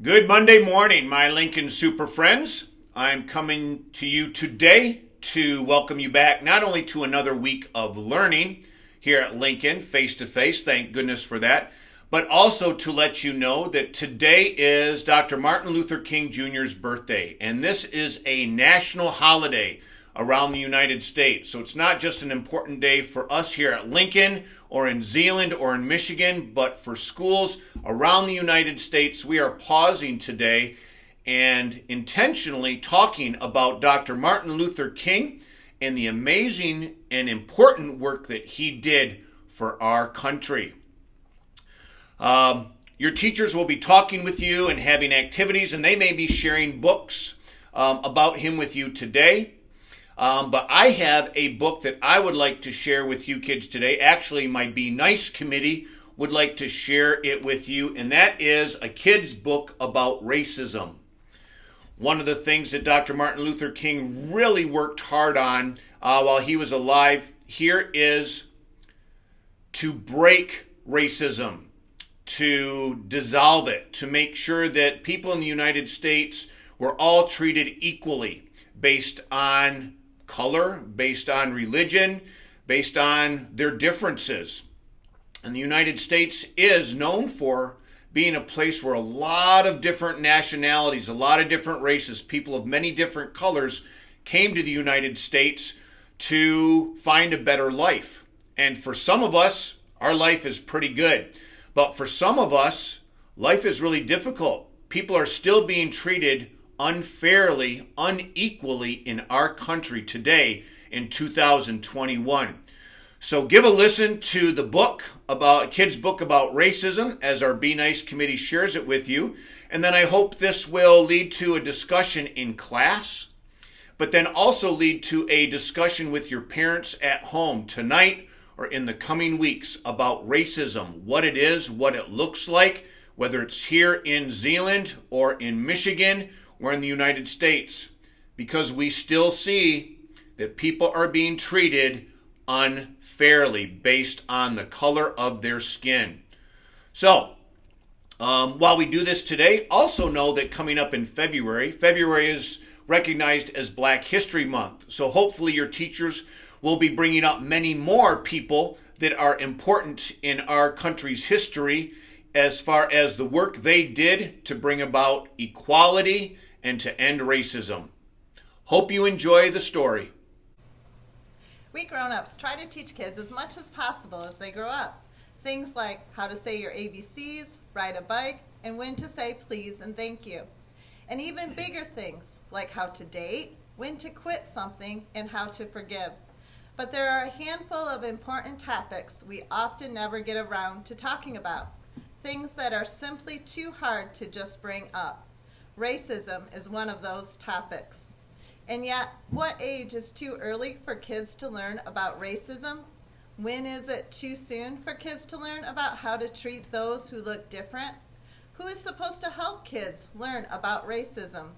Good Monday morning, my Lincoln Super Friends. I'm coming to you today to welcome you back not only to another week of learning here at Lincoln face to face, thank goodness for that, but also to let you know that today is Dr. Martin Luther King Jr.'s birthday, and this is a national holiday around the United States. So it's not just an important day for us here at Lincoln or in Zeeland or in Michigan, but for schools around the United States. We are pausing today and intentionally talking about Dr. Martin Luther King and the amazing and important work that he did for our country. Your teachers will be talking with you and having activities, and they may be sharing books about him with you today. But I have a book that I would like to share with you kids today. Actually, my Be Nice committee would like to share it with you, and that is a kid's book about racism. One of the things that Dr. Martin Luther King really worked hard on while he was alive here is to break racism, to dissolve it, to make sure that people in the United States were all treated equally based on color, based on religion, based on their differences. And the United States is known for being a place where a lot of different nationalities, a lot of different races, people of many different colors came to the United States to find a better life. And for some of us, our life is pretty good. But for some of us, life is really difficult. People are still being treated unfairly, unequally in our country today in 2021. So give a listen to the book about a kid's book about racism as our Be Nice committee shares it with you. And then I hope this will lead to a discussion in class, but then also lead to a discussion with your parents at home tonight or in the coming weeks about racism, what it is, what it looks like, whether it's here in Zeeland or in Michigan or in the United States, because we still see that people are being treated unfairly based on the color of their skin. So, while we do this today, also know that coming up in February is recognized as Black History Month. So hopefully your teachers will be bringing up many more people that are important in our country's history as far as the work they did to bring about equality and to end racism. Hope you enjoy the story. We grown-ups try to teach kids as much as possible as they grow up. Things like how to say your ABCs, ride a bike, and when to say please and thank you. And even bigger things like how to date, when to quit something, and how to forgive. But there are a handful of important topics we often never get around to talking about. Things that are simply too hard to just bring up. Racism is one of those topics. And yet, what age is too early for kids to learn about racism? When is it too soon for kids to learn about how to treat those who look different? Who is supposed to help kids learn about racism?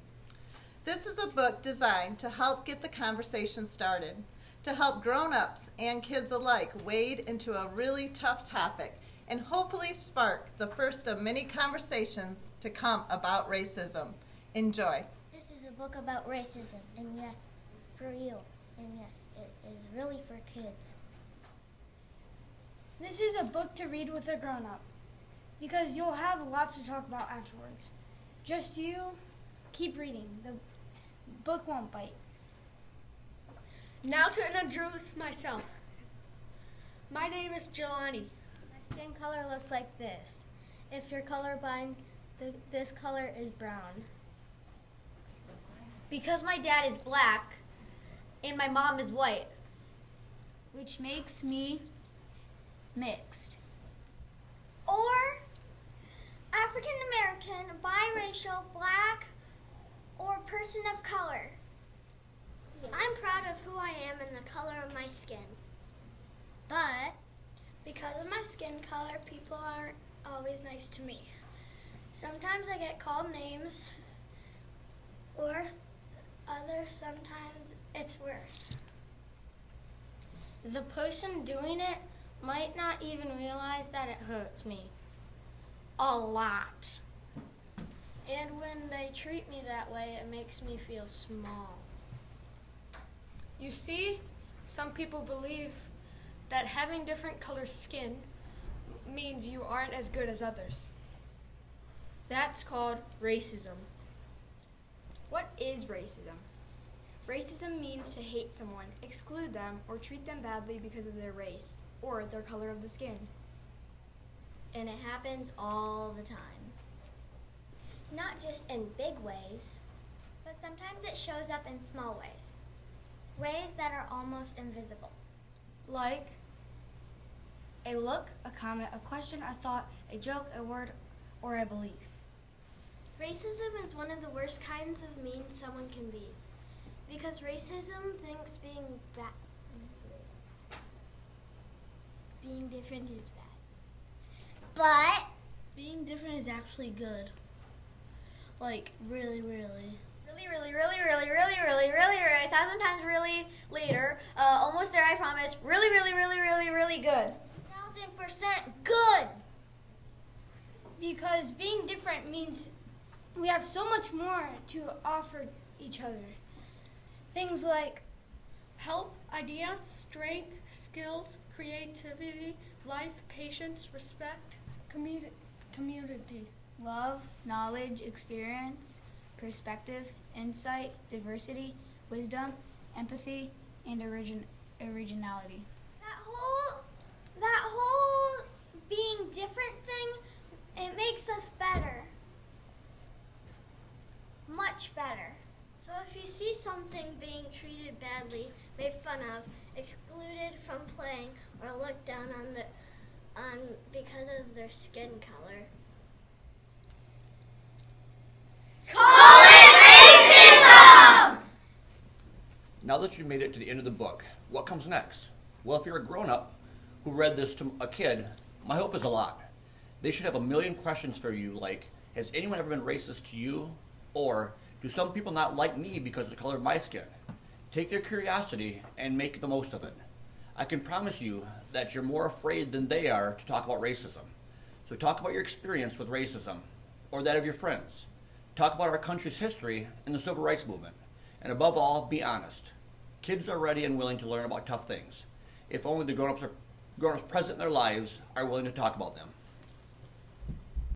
This is a book designed to help get the conversation started, to help grown-ups and kids alike wade into a really tough topic and hopefully spark the first of many conversations to come about racism. Enjoy. This is a book about racism, and yes, for you. And yes, it is really for kids. This is a book to read with a grown-up, because you'll have lots to talk about afterwards. Just you, keep reading. The book won't bite. Now to introduce myself. My name is Jelani. My skin color looks like this. If you're colorblind, this color is brown. Because my dad is black and my mom is white, which makes me mixed. Or African American, biracial, black, or person of color. I'm proud of who I am and the color of my skin. But because of my skin color, people aren't always nice to me. Sometimes I get called names, or sometimes it's worse. The person doing it might not even realize that it hurts me. A lot. when they treat me that way, it makes me feel small. You see, some people believe that having different colored skin means you aren't as good as others. That's called racism. What is racism? Racism means to hate someone, exclude them, or treat them badly because of their race or their color of the skin. And it happens all the time. Not just in big ways, but sometimes it shows up in small ways. Ways that are almost invisible. Like a look, a comment, a question, a thought, a joke, a word, or a belief. Racism is one of the worst kinds of mean someone can be. Because racism thinks being different is bad. But Being different is actually good. Like, really, really. Really, 1,000 times really later. Almost there, I promise. Really good. 1,000% good. Because being different means we have so much more to offer each other. Things like Help, ideas, strength, skills, creativity, life, patience, respect, community. Love, knowledge, experience, perspective, insight, diversity, wisdom, empathy, and originality. That whole being different thing, it makes us better. Much better. So if you see something being treated badly, made fun of, excluded from playing, or looked down on because of their skin color, Call it racism! Now that you've made it to the end of the book, what comes next? Well, if you're a grown-up who read this to a kid, my hope is a lot. They should have a million questions for you like, has anyone ever been racist to you? Or, do some people not like me because of the color of my skin? Take their curiosity and make the most of it. I can promise you that you're more afraid than they are to talk about racism. So talk about your experience with racism, or that of your friends. Talk about our country's history and the civil rights movement. And above all, be honest. Kids are ready and willing to learn about tough things, if only the grown-ups present in their lives are willing to talk about them.